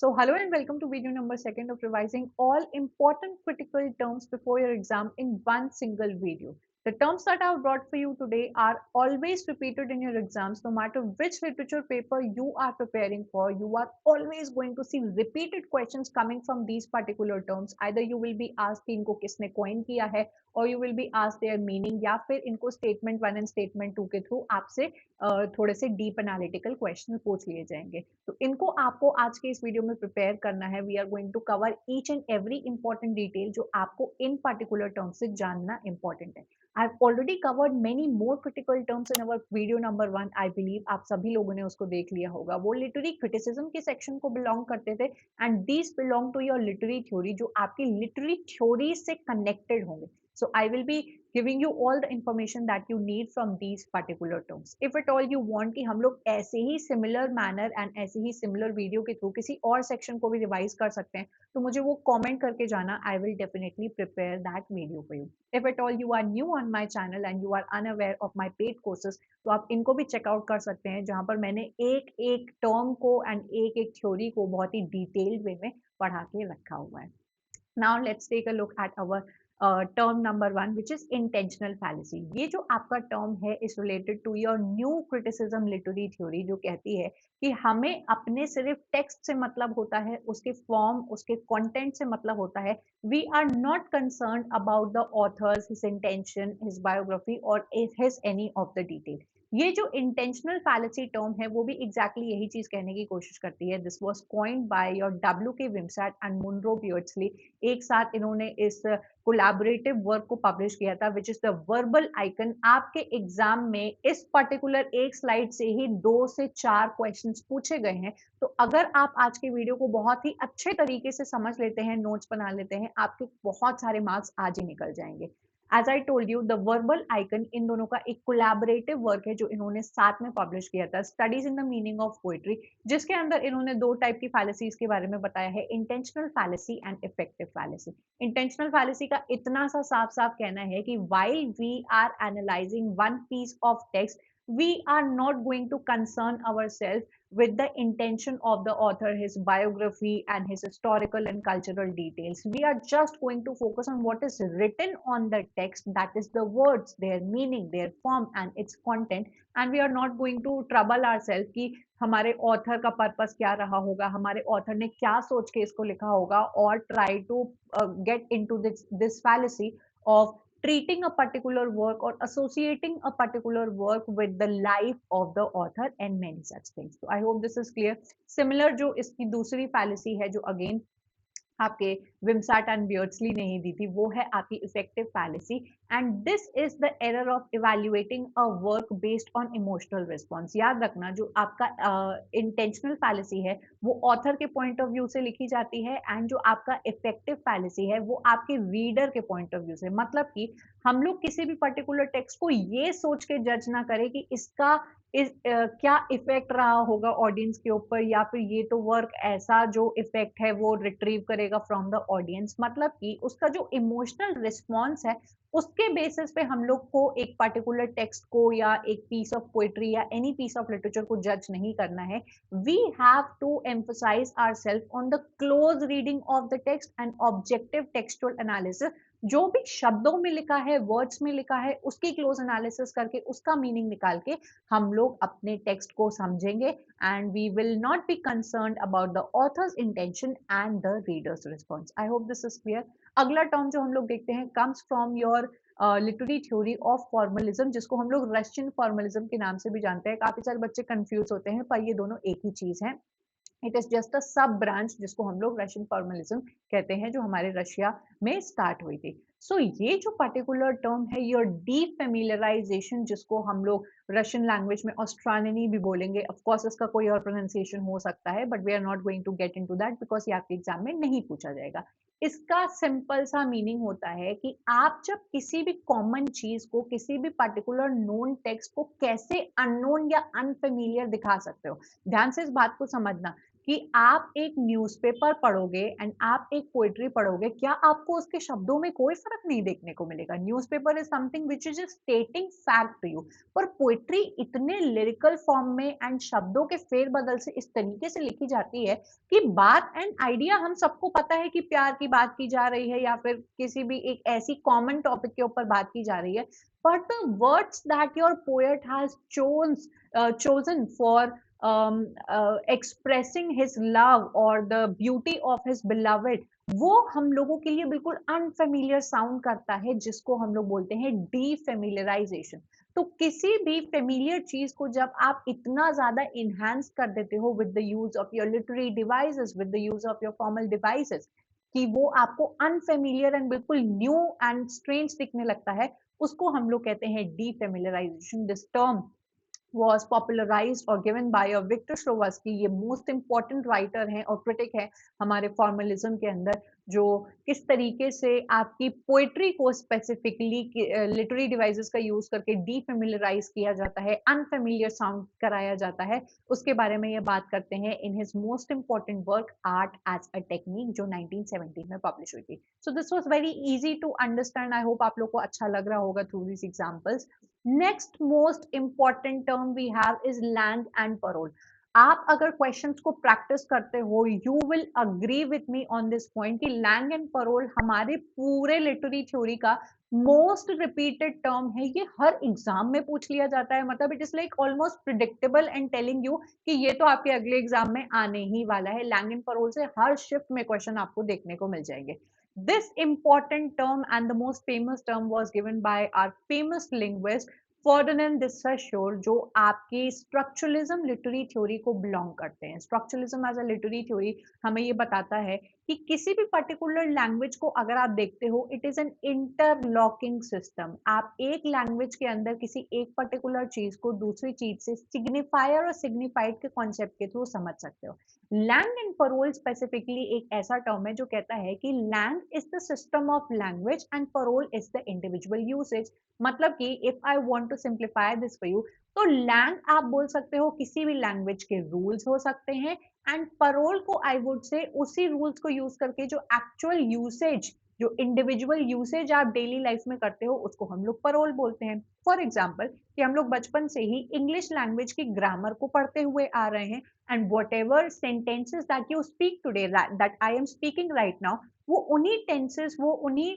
So hello and welcome to video number second of revising all important critical terms before your exam in one single video. The terms that I have brought for you today are always repeated in your exams. No matter which literature paper you are preparing for, you are always going to see repeated questions coming from these particular terms. Either you will be asked कि इनको किसने coin किया है, or you will be asked their meaning, या फिर इनको statement 1 and statement 2 के through आपसे थोड़े से डीप एनालिटिकल क्वेश्चन पूछ लिए जाएंगे। तो इनको आपको आज के इस वीडियो में प्रिपेयर करना है। We are going to cover each and every important detail जो आपको इन पर्टिकुलर टर्म्स से जानना इंपॉर्टेंट है। I have already covered many more critical terms in our video number 1। I believe आप सभी लोगों ने उसको देख लिया होगा। वो लिटरेरी क्रिटिसिज्म के सेक्शन को बिलोंग करते थे and these belong to your literary theory, जो आपकी लिटरेरी थ्योरी से कनेक्टेड होंगे। So I will be giving you all the information that you need from these particular terms. If at all you want कि हम लोग ऐसे ही similar manner and ऐसे ही similar video के through किसी और section को भी revise कर सकते हैं, तो मुझे वो comment करके जाना। I will definitely prepare that video for you. If at all you are new on my channel and you are unaware of my paid courses, तो आप इनको भी check out कर सकते हैं, जहाँ पर मैंने एक एक term को and एक एक theory को बहुत ही detailed way में पढ़ा के रखा हुआ है। Now let's take a look at our term number 1 which is intentional fallacy. ये जो आपका टर्म है is related to your new criticism literary theory, जो कहती है कि हमें अपने सिर्फ टेक्स्ट से मतलब होता है, उसके फॉर्म उसके कंटेंट से मतलब होता है। We are not concern about the authors, his intention, his biography और his any of the detail. ये जो इंटेंशनल फैलेसी टर्म है वो भी एग्जैक्टली यही चीज कहने की कोशिश करती है। This was coined by your W.K. Wimsatt and Monroe Beardsley. एक साथ इन्होंने इस कोलैबोरेटिव वर्क को पब्लिश किया था, विच इज द वर्बल आइकन। आपके एग्जाम में इस पर्टिकुलर एक स्लाइड से ही 2 से 4 क्वेश्चंस पूछे गए हैं। तो अगर आप आज के वीडियो को बहुत ही अच्छे तरीके से समझ लेते हैं, नोट्स बना लेते हैं, आपके बहुत सारे मार्क्स आज ही निकल जाएंगे। As I told you, the verbal icon इन दोनों का एक कोलैबोरेटिव वर्क है जो इन्होंने साथ में पब्लिश किया था, studies in the meaning of poetry, जिसके अंदर इन्होंने 2 टाइप की फैलेसीज के बारे में बताया है, intentional fallacy and effective fallacy. Intentional fallacy का इतना सा साफ साफ कहना है कि while we are analyzing one piece of text, we are not going to concern ourselves with the intention of the author, his biography and his historical and cultural details. We are just going to focus on what is written on the text, that is the words, their meaning, their form and its content, and we are not going to trouble ourselves कि हमारे author का purpose क्या रहा होगा, हमारे author ने क्या सोच के इसको लिखा होगा, और try to get into this fallacy of treating a particular work or associating a particular work with the life of the author and many such things. So I hope this is clear. Similar जो इसकी दूसरी fallacy है जो again आपके विम्सैट and बियर्ड्सली ने ही दी थी, वो है आपकी effective fallacy. And this is the error of evaluating a work based on emotional response. याद रखना, जो आपका इंटेंशनल फैलेसी है वो ऑथर के पॉइंट ऑफ व्यू से लिखी जाती है, एंड जो आपका इफेक्टिव फैलेसी है वो आपके रीडर के पॉइंट ऑफ व्यू से। मतलब कि हम लोग किसी भी पर्टिकुलर टेक्स्ट को ये सोच के जज ना करें कि इसका क्या इफेक्ट रहा होगा ऑडियंस के ऊपर, या फिर ये तो वर्क ऐसा जो इफेक्ट है वो रिट्रीव करेगा फ्रॉम द ऑडियंस। मतलब कि उसका जो इमोशनल रिस्पॉन्स है उसके बेसिस पे हम लोग को एक पर्टिकुलर टेक्स्ट को या एक पीस ऑफ पोएट्री या एनी पीस ऑफ लिटरेचर को जज नहीं करना है। We have to emphasize ourselves on the close reading of the text and objective textual analysis. जो भी शब्दों में लिखा है, वर्ड्स में लिखा है, उसकी क्लोज एनालिसिस करके उसका मीनिंग निकाल के हम लोग अपने टेक्स्ट को समझेंगे, and we will not be concerned about the author's intention and the reader's response. I hope this is clear. अगला टर्म जो हम लोग देखते हैं comes from your literary theory of formalism, जिसको हम लोग रशियन फॉर्मलिज्म के नाम से भी जानते हैं। काफी सारे बच्चे कंफ्यूज होते हैं, पर ये दोनों एक ही चीज है। इट इज जस्ट अ सब ब्रांच जिसको हम लोग रशियन फॉर्मलिज्म कहते हैं, जो हमारे रशिया में स्टार्ट हुई थी। सो ये जो पर्टिकुलर टर्म है, योर डीप फेमिलियराइजेशन, जिसको हम लोग रशियन लैंग्वेज में ऑस्ट्राननी भी बोलेंगे। ऑफ कोर्स इसका कोई और प्रोनाउंसिएशन हो सकता है, but we are not going to get into that because ये आपके एग्जाम में नहीं पूछा जाएगा। इसका सिंपल सा मीनिंग होता है कि आप जब किसी भी कॉमन चीज को, किसी भी पर्टिकुलर नोन टेक्स्ट को कैसे अननोन या अनफेमिलियर दिखा सकते हो। ध्यान से इस बात को समझना। कि आप एक न्यूज़पेपर पढ़ोगे एंड आप एक पोएट्री पढ़ोगे, क्या आपको उसके शब्दों में कोई फ़र्क नहीं देखने को मिलेगा? Newspaper is something which is just stating fact to you, पर पोएट्री इतने लिरिकल फॉर्म में एंड शब्दों के फेर-बदल से इस तरीके से लिखी जाती है कि बात एंड आइडिया हम सबको पता है कि प्यार की बात की जा रही है या फिर किसी भी एक ऐसी कॉमन टॉपिक के ऊपर बात की जा रही है, but the words that your poet has chosen for expressing his love or the beauty of his beloved, वो हम लोगों के लिए बिल्कुल अनफेमिलियर साउंड करता है, जिसको हम लोग बोलते हैं डीफेमिलियराइजेशन। तो किसी भी फेमिलियर चीज को जब आप इतना ज्यादा इनहेंस कर देते हो with the use of your literary devices, with the use of your formal devices, कि वो आपको अनफेमिलियर एंड बिल्कुल न्यू एंड स्ट्रेंज दिखने लगता है, उसको हम लोग कहते हैं defamiliarisation. This term was popularized or given by a Victor Shlovatsky। ये मोस्ट इंपॉर्टेंट राइटर हैं और क्रिटिक है हमारे फॉर्मलिज्म के अंदर, जो किस तरीके से आपकी पोएट्री को स्पेसिफिकली लिटरेरी डिवाइसेस का यूज करके डीफेमिलियराइज किया जाता है, अनफेमिलियर साउंड कराया जाता है, उसके बारे में ये बात करते हैं in his most important work art as a technique, जो 1917 में पब्लिश हुई थी। So this was very easy to understand. I hope आप लोग को अच्छा लग रहा होगा through this examples. Next most important term we have is langue and parole. आप अगर क्वेश्चंस को प्रैक्टिस करते हो, you will agree with me on this point कि लैंग एंड पैरोल हमारे पूरे लिटरेरी थ्योरी का मोस्ट रिपीटेड टर्म है। ये हर एग्जाम में पूछ लिया जाता है, मतलब it is like almost predictable and telling you कि ये तो आपके अगले एग्जाम में आने ही वाला है। लैंग एंड पैरोल से हर शिफ्ट में क्वेश्चन आपको देखने को मिल जाएंगे। This important term and the most famous term was given by our famous linguist Ferdinand de Saussure, जो आपकी स्ट्रक्चरलिज्म लिटरेरी थ्योरी को बिलोंग करते हैं। Structuralism as a literary theory हमें ये बताता है कि किसी भी पर्टिकुलर लैंग्वेज को अगर आप देखते हो, it is an interlocking system. आप एक लैंग्वेज के अंदर किसी एक पर्टिकुलर चीज को दूसरी चीज से सिग्निफायर और सिग्निफाइड के कॉन्सेप्ट के थ्रू समझ सकते हो। लैंग एंड पैरोल स्पेसिफिकली एक ऐसा टर्म है जो कहता है कि langue is the system of language and parole is the individual usage. मतलब कि if I want to simplify this for you, तो लैंग आप बोल सकते हो किसी भी लैंग्वेज के रूल्स हो सकते हैं, एंड पैरोल को आई वुड से उसी रूल्स को यूज करके जो एक्चुअल यूसेज, जो इंडिविजुअल यूसेज आप डेली लाइफ में करते हो, उसको हम लोग पैरोल बोलते हैं। फॉर एग्जाम्पल कि हम लोग बचपन से ही इंग्लिश लैंग्वेज की ग्रामर को पढ़ते हुए आ रहे हैं, and what ever sentences that you speak today, that I am speaking right now, वो उन्हीं टेंसेस, वो उन्हीं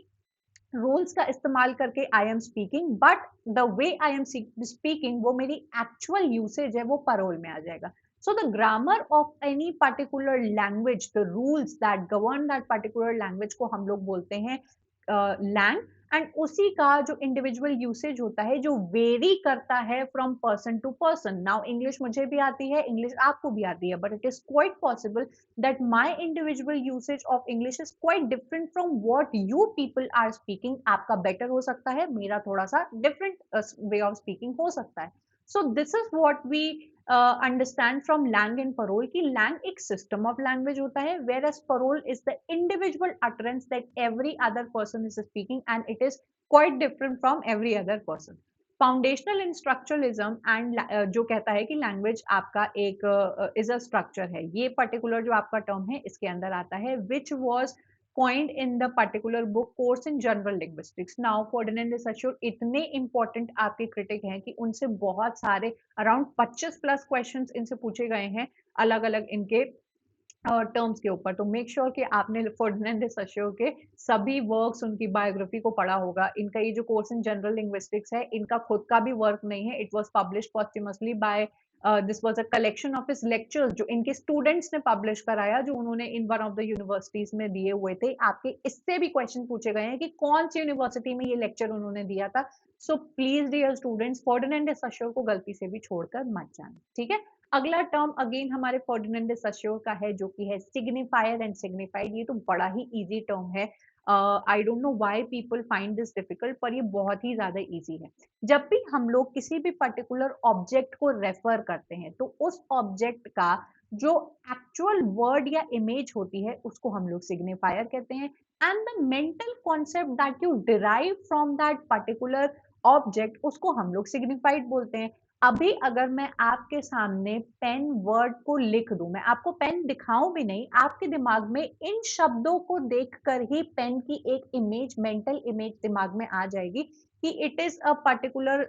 रूल्स का इस्तेमाल करके I am speaking, but the way I am speaking वो मेरी एक्चुअल यूसेज है, वो पैरोल में आ जाएगा। So the grammar of any particular language, the rules that govern that particular language को हम लोग बोलते हैं लैंग। एंड उसी का जो इंडिविजुअल यूसेज होता है, जो वेरी करता है from person to person. Now English मुझे भी आती है, इंग्लिश आपको भी आती है, but it is quite possible that my individual usage of English is quite different from what you people are speaking। आपका better हो सकता है, मेरा थोड़ा सा different way of speaking हो सकता है। So this is what we understand from Lang and Parole कि Lang एक system of language होता है, whereas Parole is the individual utterance that every other person is speaking and it is quite different from every other person। Foundational in structuralism and जो कहता है कि language आपका एक इज अ स्ट्रक्चर है, ये पर्टिकुलर जो आपका टर्म है इसके अंदर आता है, which was coined in the particular book course in general linguistics। now Ferdinand de Saussure इतने इंपॉर्टेंट आपके क्रिटिक हैं कि उनसे बहुत सारे अराउंड 25 प्लस क्वेश्चंस इनसे पूछे गए हैं अलग अलग इनके टर्म्स के ऊपर। तो मेक श्योर कि आपने फर्डिनेंड de Saussure के सभी वर्क्स, उनकी बायोग्राफी को पढ़ा होगा। इनका ये जो कोर्स इन जनरल लिंग्विस्टिक्स है, इनका खुद का भी वर्क नहीं है, it was published posthumously by this was a collection of his lectures जो इनके स्टूडेंट्स ने पब्लिश कराया, जो उन्होंने in one of the universities में दिए हुए थे। आपके इससे भी क्वेश्चन पूछे गए हैं कि कौन सी यूनिवर्सिटी में ये लेक्चर उन्होंने दिया था। So please dear students, Ferdinand de Saussure को गलती से भी छोड़कर मत जाना, ठीक है। अगला टर्म अगेन हमारे फर्डिनेंड de Saussure का है, जो कि है सिग्निफायर एंड सिग्निफाइड। ये तो बड़ा ही इजी टर्म है। I don't know why people find this difficult, पर ये बहुत ही ज्यादा इजी है। जब भी हम लोग किसी भी पर्टिकुलर ऑब्जेक्ट को रेफर करते हैं, तो उस ऑब्जेक्ट का जो एक्चुअल वर्ड या इमेज होती है, उसको हम लोग सिग्निफायर कहते हैं, and the mental concept that you derive from that particular object, उसको हम लोग सिग्निफाइड बोलते हैं। अभी अगर मैं आपके सामने पेन वर्ड को लिख दूं, मैं आपको पेन दिखाऊं भी नहीं, आपके दिमाग में इन शब्दों को देखकर ही पेन की एक इमेज, मेंटल इमेज दिमाग में आ जाएगी कि इट इज अ पर्टिकुलर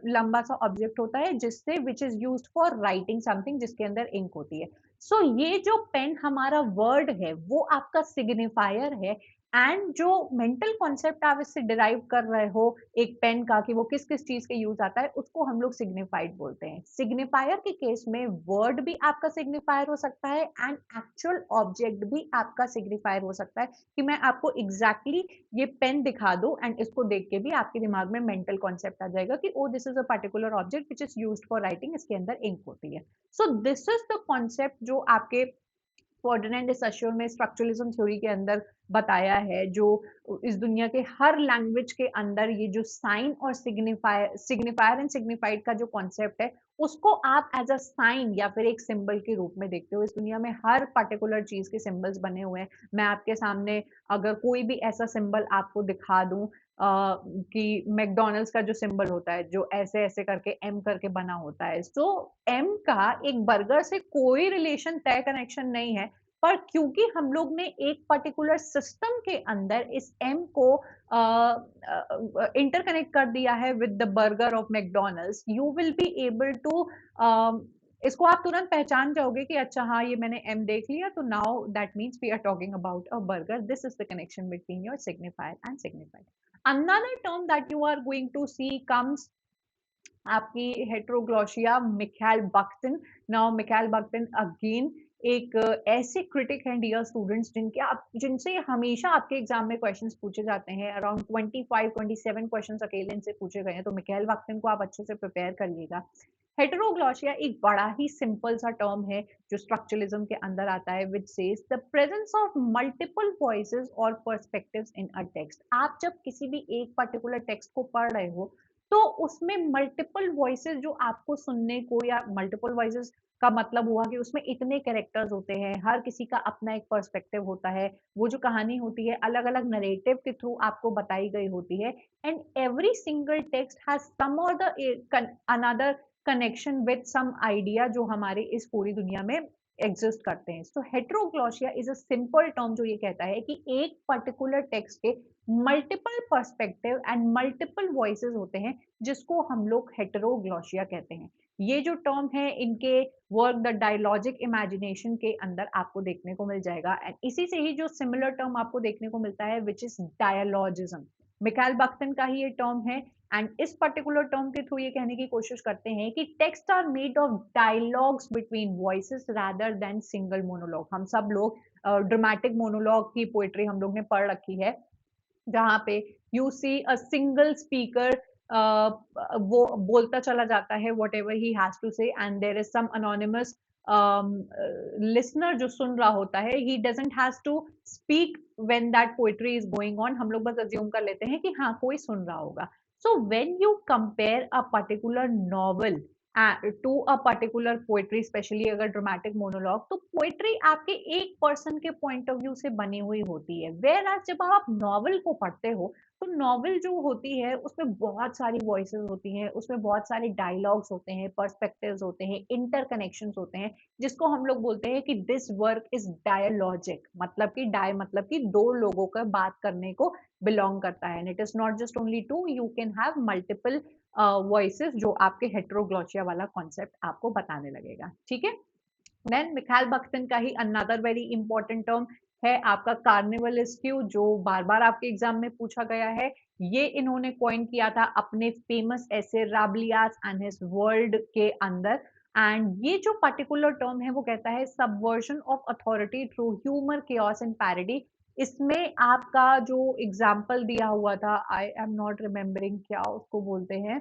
लंबा सा ऑब्जेक्ट होता है जिससे विच is used for writing something, जिसके अंदर इंक होती है। सो ये जो पेन हमारा वर्ड है वो आपका सिग्निफायर है। एंड जो मेंटल कॉन्सेप्ट आप इससे डिराइव कर रहे हो एक पेन का कि वो किस किस चीज के यूज आता है, उसको हम लोग सिग्निफाइड बोलते हैं। सिग्निफायर के केस में वर्ड भी आपका सिग्निफायर हो सकता है एंड एक्चुअल ऑब्जेक्ट भी आपका सिग्निफायर हो सकता है, कि मैं आपको एग्जैक्टली ये पेन दिखा दूं एंड इसको देख के भी आपके दिमाग में मेंटल कॉन्सेप्ट आ जाएगा कि oh this is a particular object which is used for writing, इसके अंदर इंक होती है। So this is the concept जो आपके फर्डिनेंड de Saussure में स्ट्रक्चरलिज्म थ्योरी के अंदर बताया है, जो इस दुनिया के हर लैंग्वेज के अंदर ये जो साइन और सिग्निफायर एंड सिग्निफाइड का जो कॉन्सेप्ट है, उसको आप एज अ साइन या फिर एक सिंबल के रूप में देखते हो। इस दुनिया में हर पर्टिकुलर चीज के सिंबल्स बने हुए हैं। मैं आपके सामने अगर कोई भी ऐसा सिंबल आपको दिखा दूं कि मैकडॉनल्ड्स का जो सिंबल होता है, जो ऐसे ऐसे करके एम करके बना होता है, सो एम का एक बर्गर से कोई रिलेशन, तय कनेक्शन नहीं है, पर क्योंकि हम लोग ने एक पर्टिकुलर सिस्टम के अंदर इस एम को इंटरकनेक्ट कर दिया है with the burger of McDonald's, you will be able to, इसको आप तुरंत पहचान जाओगे कि अच्छा हाँ ये मैंने एम देख लिया, तो now that means we are talking about a burger. This is the connection between your signifier and signified. Another term that you are going to see comes आपकी heteroglossia, Mikhail Bakhtin. Now Mikhail Bakhtin again एक ऐसे critic हैं dear students, जिनसे हमेशा आपके exam में questions पूछे जाते हैं। अराउंड 25-27 क्वेश्चंस अकेले इनसे पूछे गए हैं, तो मिखाइल बख्तिन को आप अच्छे से प्रिपेयर करिएगा। हेटेरोग्लोशिया एक बड़ा ही सिंपल सा टर्म है जो स्ट्रक्चरलिज्म के अंदर आता है, which says the presence of multiple voices और पर्सपेक्टिव्स इन अ टेक्स्ट। आप जब किसी भी एक पर्टिकुलर टेक्स्ट को पढ़ रहे हो, तो उसमें मल्टीपल वॉइसेस जो आपको सुनने को, या मल्टीपल वॉइसेस का मतलब हुआ कि उसमें इतने कैरेक्टर्स होते हैं, हर किसी का अपना एक पर्सपेक्टिव होता है, वो जो कहानी होती है अलग अलग नरेटिव के थ्रू आपको बताई गई होती है। And every single text has some or the another connection with some idea जो हमारे इस पूरी दुनिया में एग्जिस्ट करते हैं। So heteroglossia is a simple term जो ये कहता है कि एक पर्टिकुलर टेक्स्ट के multiple perspective and multiple voices होते हैं, जिसको हम लोग हेटेरोग्लोशिया कहते हैं। ये जो टर्म है इनके वर्क द डायलॉजिक इमेजिनेशन के अंदर आपको देखने को मिल जाएगा। एंड इसी से ही जो सिमिलर टर्म आपको देखने को मिलता है विच इज डायलॉजिज्म, मिकाइल बख्तिन का ही ये टर्म है। एंड इस पर्टिकुलर टर्म के थ्रू ये कहने की कोशिश करते हैं कि text are made of dialogues between voices rather than single monologue. हम सब लोग ड्रामेटिक मोनोलॉग की पोएट्री हम लोग ने पढ़ रखी है, जहाँ पे you see a single speaker, वो बोलता चला जाता है whatever he has to say, and there is some anonymous listener जो सुन रहा होता है, he doesn't has to speak when that poetry is going on. हम लोग बस अज्यूम कर लेते हैं कि हाँ कोई सुन रहा होगा। So when you compare a particular novel to a particular poetry, especially अगर ड्रामेटिक मोनोलॉग, तो पोएट्री आपके एक पर्सन के पॉइंट ऑफ व्यू से बनी हुई होती है। वेयर एज जब आप नॉवल को पढ़ते हो, तो नॉवल जो होती है उसमें बहुत सारी वॉइसेस होती हैं, उसमें बहुत सारे डायलॉग्स होते हैं, पर्सपेक्टिव्स होते हैं, इंटरकनेक्शंस होते हैं, जिसको हम लोग बोलते हैं कि दिस वर्क इज डायलॉजिक। मतलब कि डाय मतलब कि दो लोगों का बात करने को बिलोंग करता है। And it is not just only two, you can have multiple voices, जो आपके हेट्रोग्लोशिया वाला कॉन्सेप्ट आपको बताने लगेगा। ठीक है। देन मिखाइल बख्तिन का ही अनदर वेरी इंपॉर्टेंट टर्म है आपका कार्निवलिस्ट्यू, जो बार बार आपके एग्जाम में पूछा गया है। ये इन्होंने कॉइन किया था अपने फेमस ऐसे राबलियास एंड हिज वर्ल्ड के अंदर। एंड ये जो पर्टिकुलर टर्म है वो कहता है subversion of authority through humour, chaos and parody. इसमें आपका जो एग्जाम्पल दिया हुआ था, आई एम नॉट रिमेम्बरिंग क्या उसको बोलते हैं,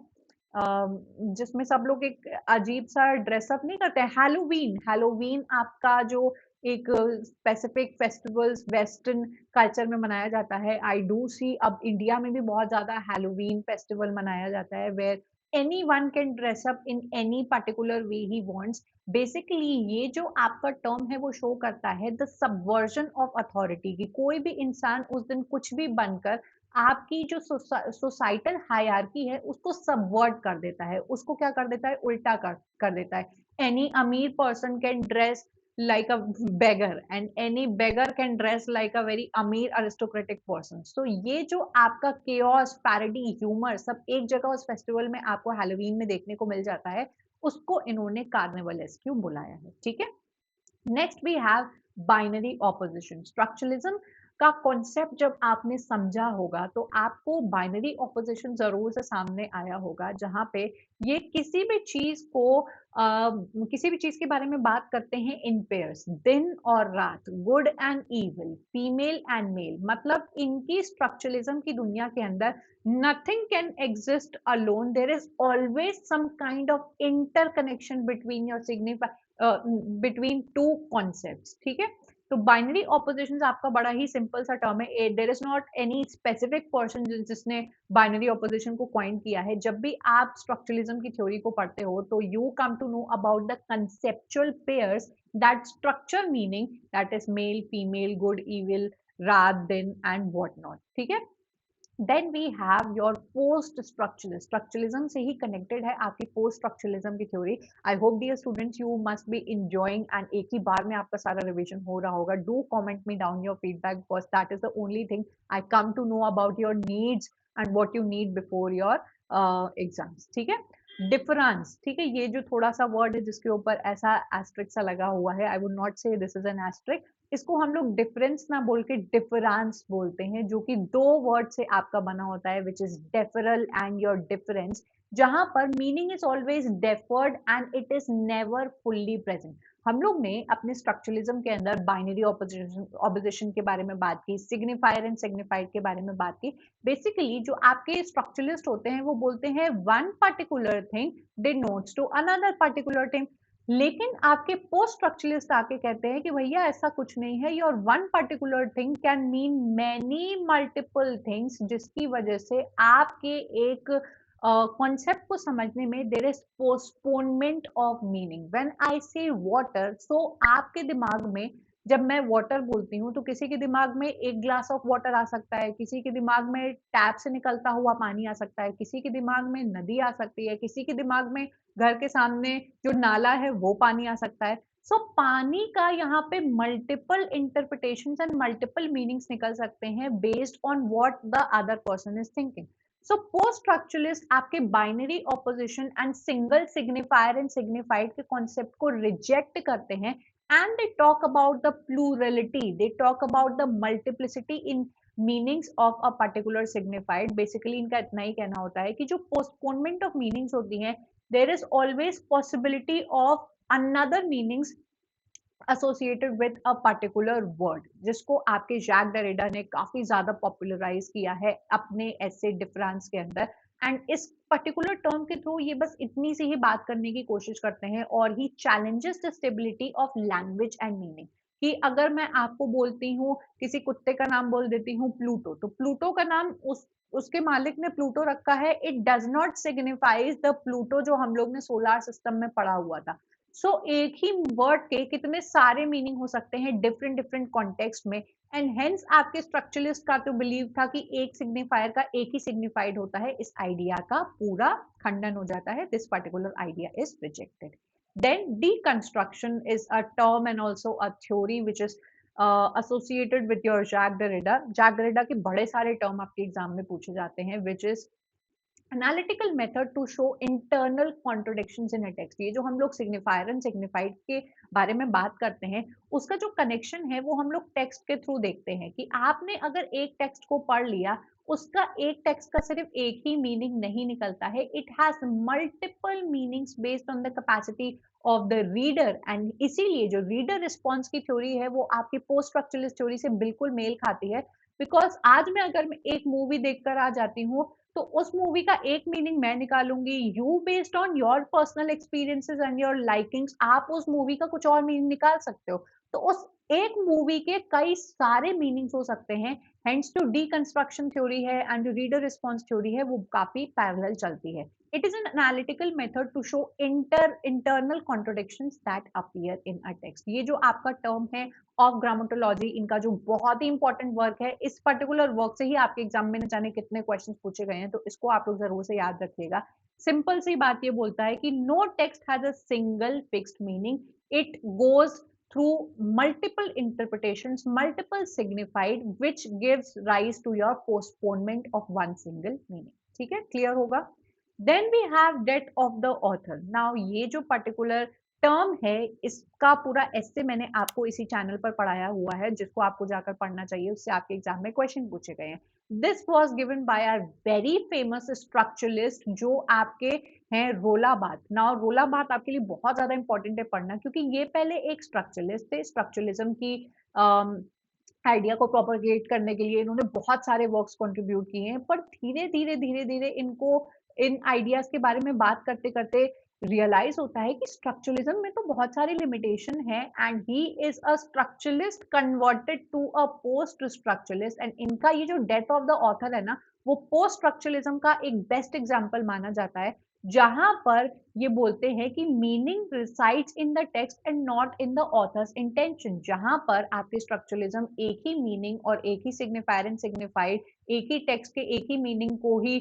जिसमें सब लोग एक अजीब सा ड्रेसअप नहीं करते हैं, हैलोवीन। हैलोवीन आपका जो एक स्पेसिफिक फेस्टिवल्स वेस्टर्न कल्चर में मनाया जाता है। आई डू सी अब इंडिया में भी बहुत ज्यादा हैलोवीन फेस्टिवल मनाया जाता है, where any one can dress up in any particular way he wants. Basically ये जो आपका टर्म है वो शो करता है द सबवर्जन ऑफ अथॉरिटी, की कोई भी इंसान उस दिन कुछ भी बनकर आपकी जो सोसाइटल हायरार्की है उसको सबवर्ट कर देता है, उसको क्या कर देता है, उल्टा कर देता है। एनी अमीर person can dress like a beggar and any beggar can dress like a very अमीर aristocratic person. So ये जो आपका chaos, parody, humor सब एक जगह उस फेस्टिवल में आपको हैलोवीन में देखने को मिल जाता है, उसको इन्होंने कार्निवलेस्क्यू बुलाया है, ठीक है। Next we have binary opposition. Structuralism का कॉन्सेप्ट जब आपने समझा होगा तो आपको बाइनरी ऑपोजिशन जरूर से सामने आया होगा, जहां पे ये किसी भी चीज को किसी भी चीज के बारे में बात करते हैं इन पेयर्स, दिन और रात, good and evil, female and male. मतलब इनकी स्ट्रक्चरलिज्म की दुनिया के अंदर nothing can exist alone, there is always some kind of interconnection between your between two concepts, ठीक है। तो बाइनरी ऑपोजिशन आपका बड़ा ही सिंपल सा टर्म है, there is not any specific person जिसने बाइनरी ऑपोजिशन को कॉइन किया है। जब भी आप स्ट्रक्चरलिज्म की थ्योरी को पढ़ते हो तो you come to know about the conceptual pairs that structure meaning, that is male, female, good, evil, रात, दिन एंड व्हाट नॉट, ठीक है। Then we have your post structuralism. Structuralism से ही कनेक्टेड है आपकी पोस्ट स्ट्रक्चरलिज्म की थ्योरी। I hope dear students you must be enjoying and एक ही बार में आपका सारा रिवीजन हो रहा होगा। Do comment me down your feedback because that is the only thing I come to know about your needs and what you need before your exams, ठीक है। डिफरेंस, ठीक है, ये जो थोड़ा सा वर्ड है जिसके ऊपर ऐसा एस्ट्रिक सा लगा हुआ है, आई वुड नॉट से दिस इज एन एस्ट्रिक, इसको हम लोग डिफरेंस ना बोल के डिफरेंस बोलते हैं, जो कि दो वर्ड से आपका बना होता है, which is deferral and your difference, जहां पर meaning is always deferred and it is never fully present. हम लोग ने अपने स्ट्रक्चरलिज्म के अंदर बाइनरी ऑपोजिशन के बारे में बात की, सिग्निफायर एंड सिग्निफाइड के बारे में बात की। बेसिकली जो आपके स्ट्रक्चरलिस्ट होते हैं वो बोलते हैं one particular thing denotes to another particular thing, लेकिन आपके पोस्ट स्ट्रक्चरलिस्ट आके कहते हैं कि भैया ऐसा कुछ नहीं है, your one particular thing can mean many multiple things, जिसकी वजह से आपके एक कॉन्सेप्ट को समझने में there is postponement of meaning. When I से वाटर, सो आपके दिमाग में जब मैं वाटर बोलती हूँ तो किसी के दिमाग में एक ग्लास ऑफ वाटर आ सकता है, किसी के दिमाग में टैप से निकलता हुआ पानी आ सकता है, किसी के दिमाग में नदी आ सकती है, किसी के दिमाग में घर के सामने जो नाला है वो पानी आ सकता है। सो पानी का यहाँ पे multiple interpretations and multiple meanings निकल सकते हैं based on what the other person is thinking. So post structuralist आपके binary opposition and single signifier and signified के कॉन्सेप्ट को रिजेक्ट करते हैं and they talk about the plurality, they talk about the multiplicity in meanings of a particular signified। basically इनका इतना ही कहना होता है कि जो postponement of meanings होती हैं, there is always possibility of another meanings associated with a particular word, जिसको आपके जैक डेरिडा ने काफी ज्यादा पॉपुलराइज किया है अपने ऐसे डिफरेंस के अंदर। एंड इस पर्टिकुलर टर्म के थ्रू ये बस इतनी सी ही बात करने की कोशिश करते हैं और he challenges the stability of language and meaning. कि अगर मैं आपको बोलती हूँ, किसी कुत्ते का नाम बोल देती हूँ प्लूटो, तो प्लूटो का नाम उसके मालिक ने प्लूटो रखा है, it does not signifies the Pluto जो हम लोग ने सोलर सिस्टम में पढ़ा हुआ था। एक ही वर्ड के कितने सारे मीनिंग हो सकते हैं डिफरेंट डिफरेंट कॉन्टेक्स्ट में। एंड हेंस आपके स्ट्रक्चरलिस्ट का तो बिलीव था कि एक सिग्निफायर का एक ही सिग्निफाइड होता है, इस आइडिया का पूरा खंडन हो जाता है, this particular idea is rejected. Then deconstruction is a term and also a theory which is associated with your Jacques Derrida। Jacques Derrida के बड़े सारे टर्म आपके एग्जाम में पूछे जाते हैं, which is analytical method to show internal contradictions in a text. ये जो हम लोग सिग्निफायर एंड सिग्निफाइड के बारे में बात करते हैं, उसका जो कनेक्शन है वो हम लोग टेक्स्ट के थ्रू देखते हैं कि आपने अगर एक टेक्स्ट को पढ़ लिया, उसका एक टेक्स्ट का सिर्फ एक ही मीनिंग नहीं निकलता है, it has multiple meanings based on the capacity of the reader. And इसीलिए जो रीडर रिस्पॉन्स की थ्योरी है वो आपकी पोस्ट स्ट्रक्चरलिस्ट थ्योरी से बिल्कुल मेल खाती है। बिकॉज आज मैं अगर मैं एक मूवी देखकर आ जाती हूँ तो उस मूवी का एक मीनिंग मैं निकालूंगी, you based on your personal experiences and your likings आप उस मूवी का कुछ और मीनिंग निकाल सकते हो। तो उस एक मूवी के कई सारे मीनिंग्स हो सकते हैं। हेंस जो डीकंस्ट्रक्शन थ्योरी है एंड जो रीडर रिस्पॉन्स थ्योरी है वो काफी पैरेलल चलती है। It is an analytical method to show internal contradictions that appear in a text. ये जो आपका टर्म है ऑफ ग्रामेटोलॉजी, इनका जो बहुत ही इंपॉर्टेंट वर्क है, इस पर्टिकुलर वर्क से ही आपके एग्जाम में न जाने कितने क्वेश्चंस पूछे गए हैं, तो इसको आप लोग जरूर से याद रखिएगा। सिंपल सी बात ये बोलता है कि no text has a single fixed meaning, it goes through multiple interpretations, multiple signified, which gives rise to your postponement of one single meaning. ठीक है, क्लियर होगा? Then we have death of the author. Now ये जो particular term है, इसका पूरा ऐसे मैंने आपको इसी चैनल पर पढ़ाया हुआ है, जिसको आपको जाकर पढ़ना चाहिए, उससे आपके एग्जाम में क्वेश्चन पूछे गए हैं। This was given by our very famous structuralist, जो आपके हैं रोलाबाथ। नाउ रोलाबाथ आपके लिए बहुत ज्यादा इंपॉर्टेंट है पढ़ना, क्योंकि ये पहले एक स्ट्रक्चरलिस्ट थे। स्ट्रक्चरलिज्म की आइडिया को प्रोपोगेट करने के लिए इन्होंने बहुत सारे वर्क्स कंट्रीब्यूट किए हैं, पर धीरे धीरे इनको इन आइडियाज के बारे में बात करते करते रियलाइज होता है कि स्ट्रक्चरलिज्म में तो बहुत सारी लिमिटेशन है, and he is a structuralist converted to a post structuralist. And इनका ये जो डेथ ऑफ द ऑथर है ना, वो पोस्ट स्ट्रक्चरलिज्म का एक बेस्ट एग्जाम्पल माना जाता है, जहां पर ये बोलते हैं कि meaning resides in the text and not in the author's intention. जहां पर आपके स्ट्रक्चरलिज्म एक ही मीनिंग और एक ही सिग्निफायर एंड सिग्निफाइड, एक ही टेक्स्ट के एक ही मीनिंग को ही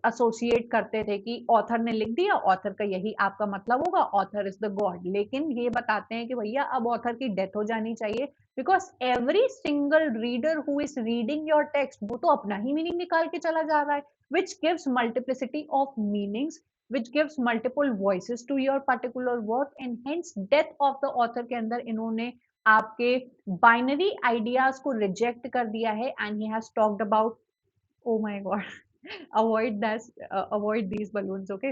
एसोसिएट करते थे कि ऑथर ने लिख दिया, ऑथर का यही आपका मतलब होगा, ऑथर इज द गॉड। लेकिन ये बताते हैं कि भैया अब ऑथर की डेथ हो जानी चाहिए, because every single reader who is reading your text, वो तो अपना ही मीनिंग निकाल के चला जा रहा है, which gives multiplicity of meanings, which gives multiple voices to your particular work, and hence death of the author के अंदर इन्होंने आपके binary ideas को reject कर दिया है, and he has talked about, oh my god, avoid this, avoid these balloons, okay?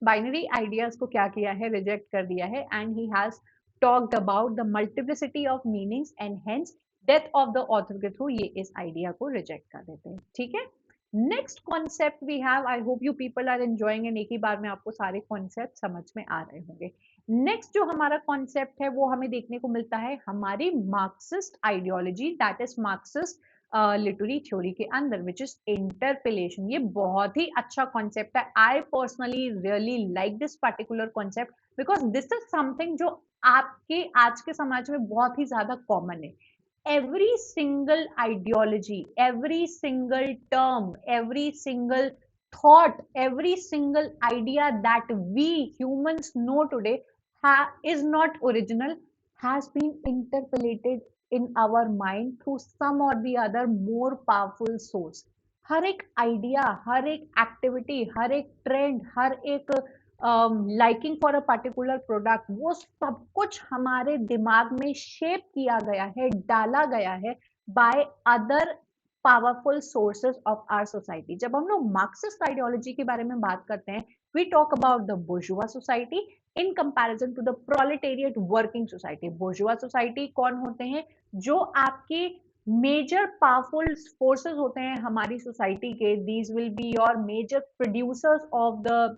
Binary ideas को क्या किया है, रिजेक्ट कर दिया है, and he has talked about the multiplicity of meanings, and hence death of the author के through ये इस आइडिया को रिजेक्ट कर देते हैं। ठीक है, next concept we have, I hope you people are enjoying, and एक ही बार में आपको सारे कॉन्सेप्ट समझ में आ रहे होंगे। नेक्स्ट जो हमारा कॉन्सेप्ट है वो हमें देखने को मिलता है हमारी Marxist ideology, that is Marxist literary theory के अंदर, विच इज इंटरपेलेशन। ये बहुत ही अच्छा कॉन्सेप्ट है। I personally really like this particular concept, because this is something जो आपके आज के समाज में बहुत ही ज्यादा कॉमन है। every single ideology, every single term, every single thought, every single idea that we humans know today is not original, has been interpolated in our mind through some or the other more powerful source. हर एक idea, हर एक activity, हर एक trend, हर एक liking for a particular product, वो सब कुछ हमारे दिमाग में शेप किया गया है, डाला गया है by other powerful sources of our society. जब हम लोग मार्क्सिस्ट आइडियोलॉजी के बारे में बात करते हैं, we talk about the bourgeois society in comparison to the proletariat working society. Bourgeois society कौन होते हैं? जो आपके मेजर पावरफुल फोर्सेस होते हैं हमारी सोसाइटी के। These will be your major producers of the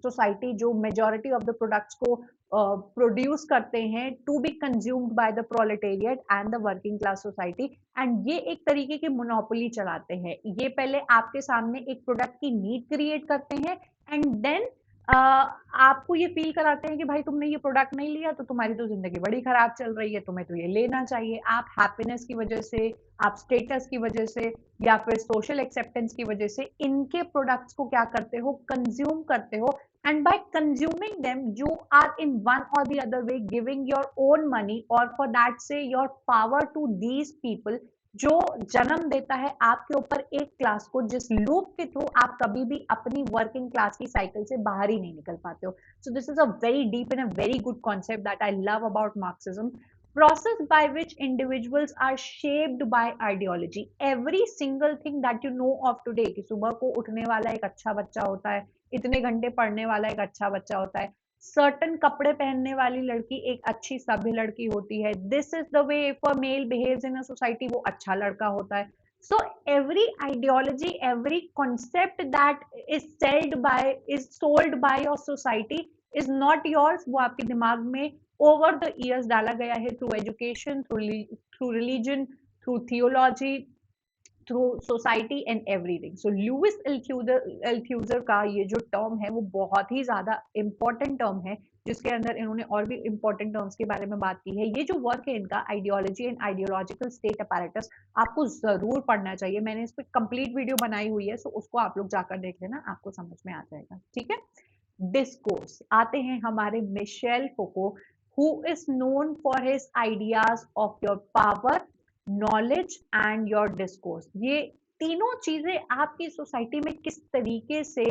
society, जो मेजॉरिटी ऑफ द प्रोडक्ट्स को प्रोड्यूस करते हैं to be consumed by the proletariat and the working class society. And ये एक तरीके की मोनोपोली चलाते हैं। ये पहले आपके सामने एक प्रोडक्ट की नीड क्रिएट करते हैं, एंड देन आपको ये फील कराते हैं कि भाई तुमने ये प्रोडक्ट नहीं लिया तो तुम्हारी तो जिंदगी बड़ी खराब चल रही है, तुम्हें तो ये लेना चाहिए। आप हैप्पीनेस की वजह से, आप स्टेटस की वजह से, या फिर सोशल एक्सेप्टेंस की वजह से इनके प्रोडक्ट्स को क्या करते हो? कंज्यूम करते हो। And by consuming them, you are in one or the other way giving your own money, or for that say your power to these people, जो जन्म देता है आपके ऊपर एक क्लास को, जिस लूप के थ्रू आप कभी भी अपनी वर्किंग क्लास की साइकिल से बाहर ही नहीं निकल पाते हो। सो this is a very deep and a very good concept that I love about Marxism. Process by which individuals are shaped by ideology. Every single thing that you know of today, कि सुबह को उठने वाला एक अच्छा बच्चा होता है, इतने घंटे पढ़ने वाला एक अच्छा बच्चा होता है, सर्टन कपड़े पहनने वाली लड़की एक अच्छी सभ्य लड़की होती है, this is the way if a male behaves in a society, वो अच्छा लड़का होता है। So every ideology, every concept that is sold by your society is not yours. वो आपके दिमाग में ओवर द ईयर्स डाला गया है, through education, through religion, through theology, through society and everything. So Louis Althusser का ये जो टर्म है वो बहुत ही ज्यादा इंपॉर्टेंट टर्म है, जिसके अंदर इन्होंने और भी इंपॉर्टेंट टर्म्स के बारे में बात की है। ये जो वर्क है इनका, ideology and ideological state apparatus, आपको जरूर पढ़ना चाहिए। मैंने इस पर कंप्लीट वीडियो बनाई हुई है, सो उसको आप लोग जाकर देख लेना, आपको समझ में आ जाएगा। ठीक है, डिस्कोर्स आते हैं हमारे Michel Foucault, who is known for his ideas of your power, knowledge and your discourse। ये तीनों चीजें आपकी सोसाइटी में किस तरीके से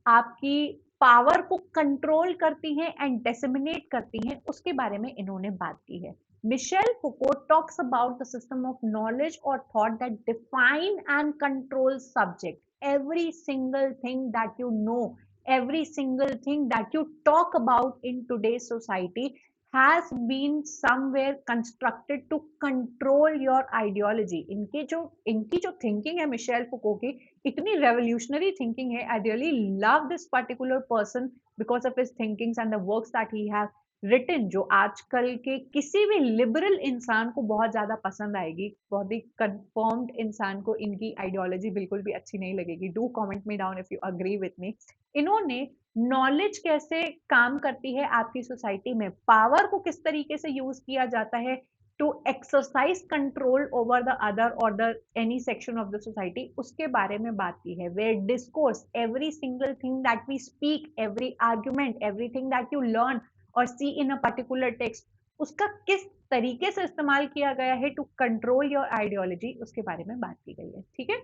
आपकी पावर को कंट्रोल करती हैं एंड डिसेमिनेट करती हैं, उसके बारे में इन्होंने बात की है। Michel Foucault talks about the system of knowledge or thought that define and control subject. Every single thing that you know, every single thing that you talk about in today's society has been somewhere constructed to control your ideology। इनकी जो thinking है Michel फुको की, इतनी revolutionary thinking है। I really love this particular person because of his thinkings and the works that he have written, जो आजकल के किसी भी लिबरल इंसान को बहुत ज्यादा पसंद आएगी। बहुत ही कंफर्म्ड इंसान को इनकी आइडियोलॉजी बिल्कुल भी अच्छी नहीं लगेगी। Do comment me down if you agree with मी। इन्होंने नॉलेज कैसे काम करती है आपकी सोसाइटी में, पावर को किस तरीके से यूज किया जाता है to exercise control over the other or the any section of the society, उसके बारे में बात की है। Where discourse, every single thing that we speak, every argument, everything that you learn or see in a particular text, उसका किस तरीके से इस्तेमाल किया गया है टू कंट्रोल योर आइडियोलॉजी, उसके बारे में बात की गई है। ठीक है,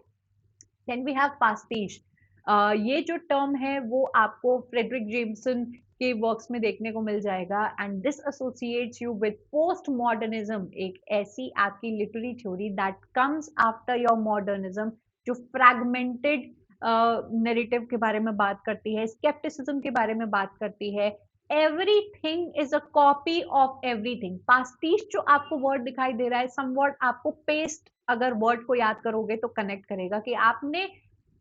देन वी हैव पास्टिश। ये जो टर्म है वो आपको फ्रेडरिक जेम्सन के वर्क्स में देखने को मिल जाएगा। And this associates you with post modernism, एक ऐसी आपकी literary theory that comes after your modernism, जो फ्रैगमेंटेड नैरेटिव के बारे में बात करती है, स्केप्टिसिज्म के बारे में बात करती है। Everything is a copy of everything. Pastiche जो आपको वर्ड दिखाई दे रहा है, समवर्ड आपको पेस्ट, अगर वर्ड को याद करोगे तो कनेक्ट करेगा कि आपने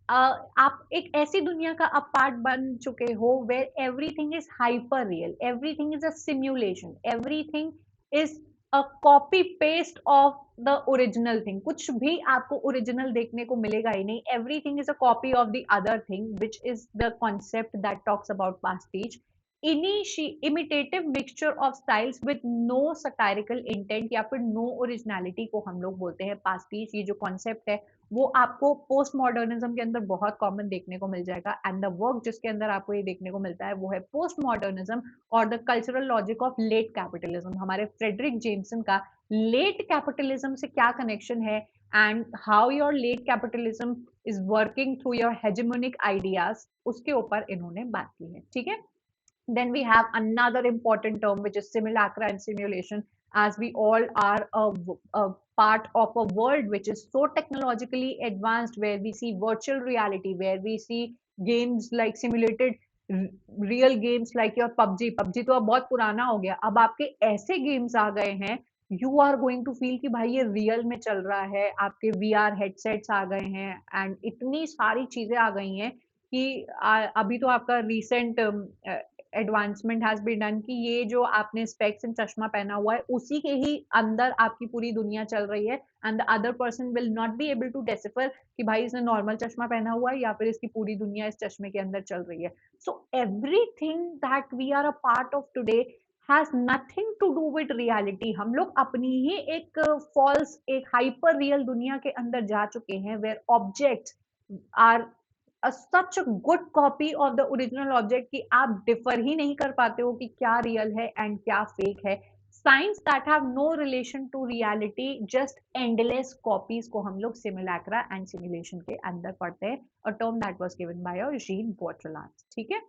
आप एक ऐसी दुनिया का अब पार्ट बन चुके हो where everything is hyperreal, everything is a simulation, everything is a copy paste of the original thing. कुछ भी आपको ओरिजिनल देखने को मिलेगा ही नहीं। Everything is a copy of the other thing, which is the concept that talks about pastiche. Imitative mixture of styles with no satirical intent या फिर नो ओरिजिनलिटी को हम लोग बोलते हैं पास्टिज। ये जो कॉन्सेप्ट है वो आपको पोस्ट मॉडर्निज्म के अंदर बहुत कॉमन देखने को मिल जाएगा। एंड द वर्क जिसके अंदर आपको ये देखने को मिलता है वो है पोस्ट मॉडर्निज्म और the cultural logic of late capitalism. हमारे फ्रेडरिक जेम्सन का लेट कैपिटलिज्म से क्या कनेक्शन है and how your late capitalism is working through your hegemonic ideas, उसके ऊपर इन्होंने बात की है। ठीक है, then we have another important term which is simulacra and simulation, as we all are a part of a world which is so technologically advanced, where we see virtual reality, where we see games like simulated real games like your PUBG तो अब बहुत पुराना हो गया। अब आपके ऐसे games आ गए हैं, you are going to feel कि भाई ये रियल में चल रहा है। आपके VR हेडसेट्स आ गए हैं एंड इतनी सारी चीजें आ गई हैं कि अभी तो आपका recent advancement has been done कि ये जो आपने स्पेक्स एंड चश्मा पहना हुआ है, उसी के ही अंदर आपकी पूरी दुनिया चल रही है and the other person will not be able to decipher कि भाई इसने नॉर्मल चश्मा पहना हुआ है या फिर इसकी पूरी दुनिया इस चश्मे के अंदर चल रही है। So everything that we are a part of today has nothing to do with reality. हम लोग अपनी ही एक फॉल्स, एक हाइपर रियल दुनिया के अंदर जा चुके हैं, where objects are such a good copy of the original object कि आप डिफर ही नहीं कर पाते हो कि क्या रियल है एंड क्या फेक है। Science that have no relation to reality, just endless copies को हम लोग सिमुलैक्रा एंड सिमुलेशन के अंदर पढ़ते हैं। A term that was given by Jean Baudrillard. ठीक है,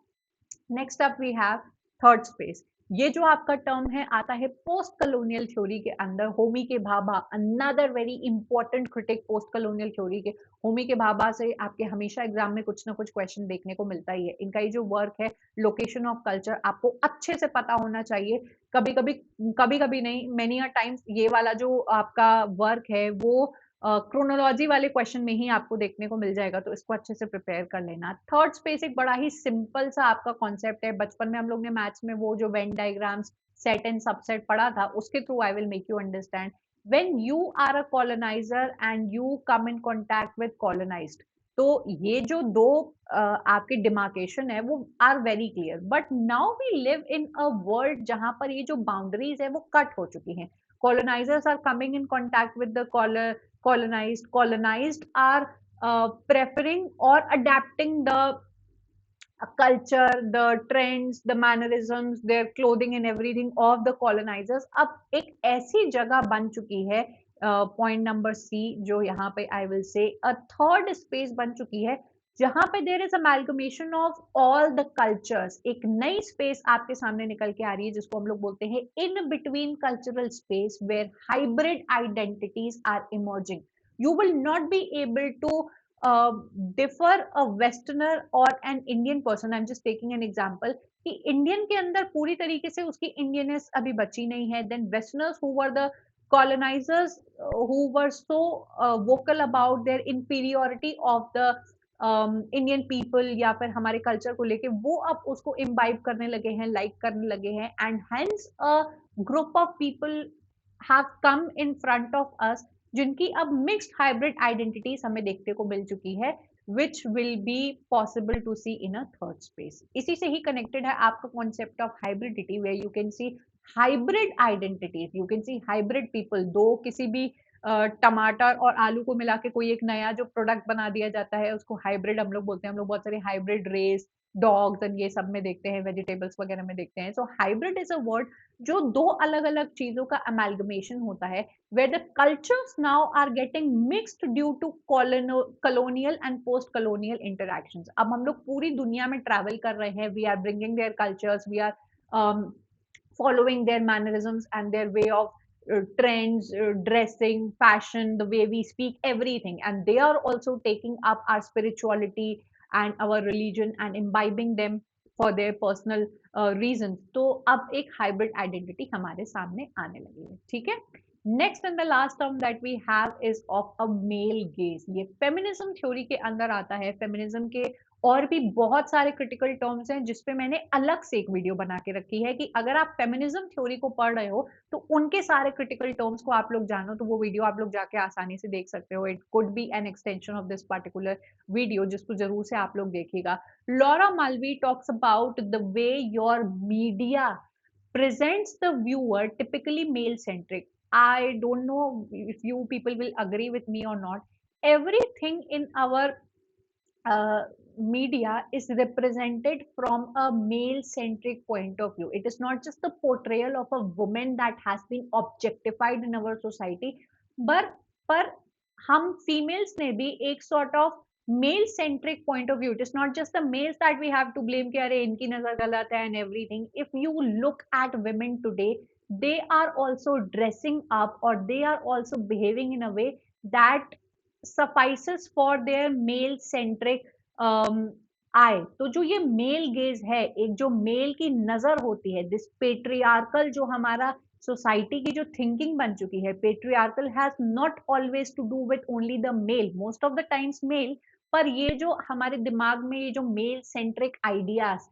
next up we have third space. ये जो आपका टर्म है आता है पोस्ट कलोनियल थ्योरी के अंदर। होमी के Bhabha, another very important critic post colonial theory के। होमी के भाभा से आपके हमेशा एग्जाम में कुछ ना कुछ क्वेश्चन देखने को मिलता ही है। इनका ये जो वर्क है लोकेशन ऑफ कल्चर, आपको अच्छे से पता होना चाहिए। कभी कभी नहीं, मेनी अ टाइम्स ये वाला जो आपका वर्क है वो क्रोनोलॉजी वाले क्वेश्चन में ही आपको देखने को मिल जाएगा, तो इसको अच्छे से प्रिपेयर कर लेना। थर्ड स्पेस एक बड़ा ही सिंपल सा आपका कॉन्सेप्ट है। बचपन में हम लोग ने मैथ्स में वो जो Venn diagrams, set and subset पढ़ा था, उसके through I will make you understand. when you are a colonizer and you come in contact with colonized, तो ये जो दो आपके डिमार्केशन है वो are very clear, but now we live in a world जहां पर ये जो बाउंड्रीज है वो कट हो चुकी हैं. colonizers are coming in contact with the colonized are preferring or adapting the culture, the trends, the mannerisms, their clothing and everything of the colonizers. अब एक ऐसी जगह बन चुकी है, पॉइंट नंबर सी जो यहाँ पे I will say a third space बन चुकी है जहां पे there is amalgamation of all the cultures. एक नई स्पेस आपके सामने निकल के आ रही है जिसको हम लोग बोलते हैं in between cultural space where hybrid identities are emerging. You will not be able to differ a westerner or an Indian person. I'm just taking an example कि इंडियन के अंदर पूरी तरीके से उसकी इंडियनेस अभी बची नहीं है. Then westerners who were the colonizers who were so vocal about their inferiority of the Indian people या फिर हमारे कल्चर को लेके वो अब उसको इम्बाइब करने लगे हैं, लाइक करने लगे हैं, and hence a group of people have come in front of us जिनकी अब मिक्स्ड हाइब्रिड आइडेंटिटीज हमें देखने को मिल चुकी है, which will be possible to see in a third space. इसी से ही कनेक्टेड है आपका concept of hybridity where you can see hybrid identities, you can see hybrid people. दो किसी भी टमाटर और आलू को मिला के कोई एक नया जो प्रोडक्ट बना दिया जाता है उसको हाइब्रिड हम लोग बोलते हैं. हम लोग बहुत सारे हाइब्रिड रेस डॉग्स एंड ये सब में देखते हैं, वेजिटेबल्स वगैरह में देखते हैं. सो हाइब्रिड इज अ वर्ड जो दो अलग अलग चीजों का अमेलगमेशन होता है where the cultures now are getting mixed due to colonial and post colonial interactions. अब हम लोग पूरी दुनिया में ट्रैवल कर रहे हैं, we are bringing their cultures, we are um, following their mannerisms and their way of trends, dressing, fashion, the way we speak, everything. And they are also taking up our spirituality and our religion and imbibing them for their personal reasons. तो अब एक hybrid identity हमारे सामने आने लगी है. ठीक है. Next and the last term that we have is of a male gaze. ये फेमिनिज्म थ्योरी के अंदर आता है. फेमिनिज्म के और भी बहुत सारे क्रिटिकल टर्म्स हैं जिसपे मैंने अलग से एक वीडियो बना के रखी है कि अगर आप फेमिनिज्म थ्योरी को पढ़ रहे हो तो उनके सारे क्रिटिकल टर्म्स को आप लोग जानो, तो वो वीडियो आप लोग जाके आसानी से देख सकते हो. It could be an extension of this particular video जिसको जरूर से आप लोग देखिएगा. Laura Malvi talks about the way your media presents the viewer typically male centric. I don't know if you people will agree with me or not. Everything in our media is represented from a male centric point of view. It is not just the portrayal of a woman that has been objectified in our society, but पर हम females ने भी एक sort of male centric point of view. It is not just the males that we have to blame कि अरे इनकी नजर गलत है and everything. If you look at women today, they are also dressing up or they are also behaving in a way that suffices for their male centric आए. तो जो ये मेल गेज है, एक जो मेल की नजर होती है, दिस पेट्रियार्कल जो हमारा सोसाइटी की जो थिंकिंग बन चुकी है, patriarchal has not always to do with only the male, most of the times male, पर ये जो हमारे दिमाग में ये जो मेल सेंट्रिक आइडियाज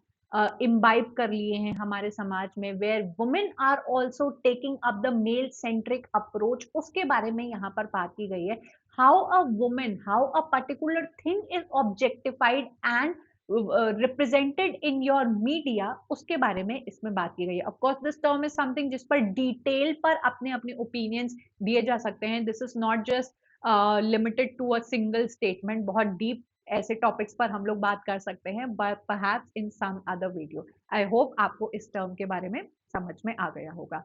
इम्बाइब कर लिए हैं हमारे समाज में, where women are also taking up the male centric approach, उसके बारे में यहाँ पर बात की गई है. how a woman, how a particular thing is objectified and represented in your media, उसके बारे में इसमें बात की गई है. Of course, this term is something जिस पर डिटेल पर अपने अपने ओपिनियंस दिए जा सकते हैं. This is not just limited to a single statement. बहुत डीप ऐसे टॉपिक्स पर हम लोग बात कर सकते हैं, but perhaps in some other video. I hope आपको इस टर्म के बारे में समझ में आ गया होगा.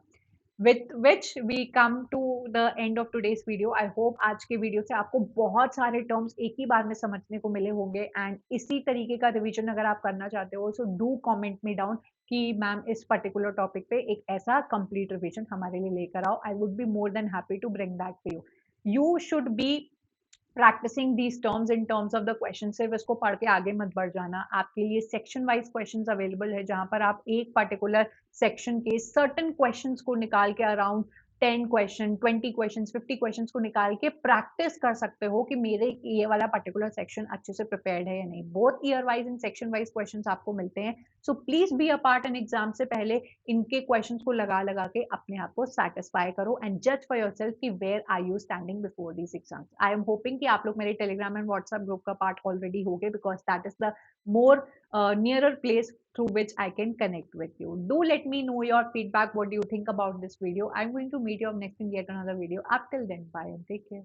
with which we come to the end of today's video. I hope आज के वीडियो से आपको बहुत सारे टर्म्स एक ही बार में समझने को मिले होंगे, एंड इसी तरीके का रिवीजन अगर आप करना चाहते हो, so do comment me down कि मैम इस पर्टिकुलर टॉपिक पे एक ऐसा कंप्लीट रिवीजन हमारे लिए लेकर आओ. I would be more than happy to bring that to you. You should be practising these terms in terms of the question. सिर्फ इसको पढ़ के आगे मत बढ़ जाना. आपके लिए सेक्शन वाइज क्वेश्चंस अवेलेबल है जहां पर आप एक पर्टिकुलर सेक्शन के सर्टेन क्वेश्चंस को निकाल के अराउंड 10 क्वेश्चन, 20 क्वेश्चन, 50 क्वेश्चन को निकाल के प्रैक्टिस कर सकते हो कि मेरे ये वाला पर्टिकुलर सेक्शन अच्छे से प्रिपेयर्ड है या नहीं। Both year wise and section wise question आपको मिलते हैं। So please be a part in exam से पहले इनके क्वेश्चन को लगा लगा के अपने आप को सेटिस्फाई करो एंड जज फॉर योरसेल्फ कि where are you standing before these exams. I am hoping कि आप लोग मेरे टेलीग्राम एंड व्हाट्सएप ग्रुप का पार्ट ऑलरेडी हो गए, because that is the more nearer place through which I can connect with you. Do let me know your feedback. What do you think about this video? I'm going to meet you up next in yet another video. Up till then, bye and take care.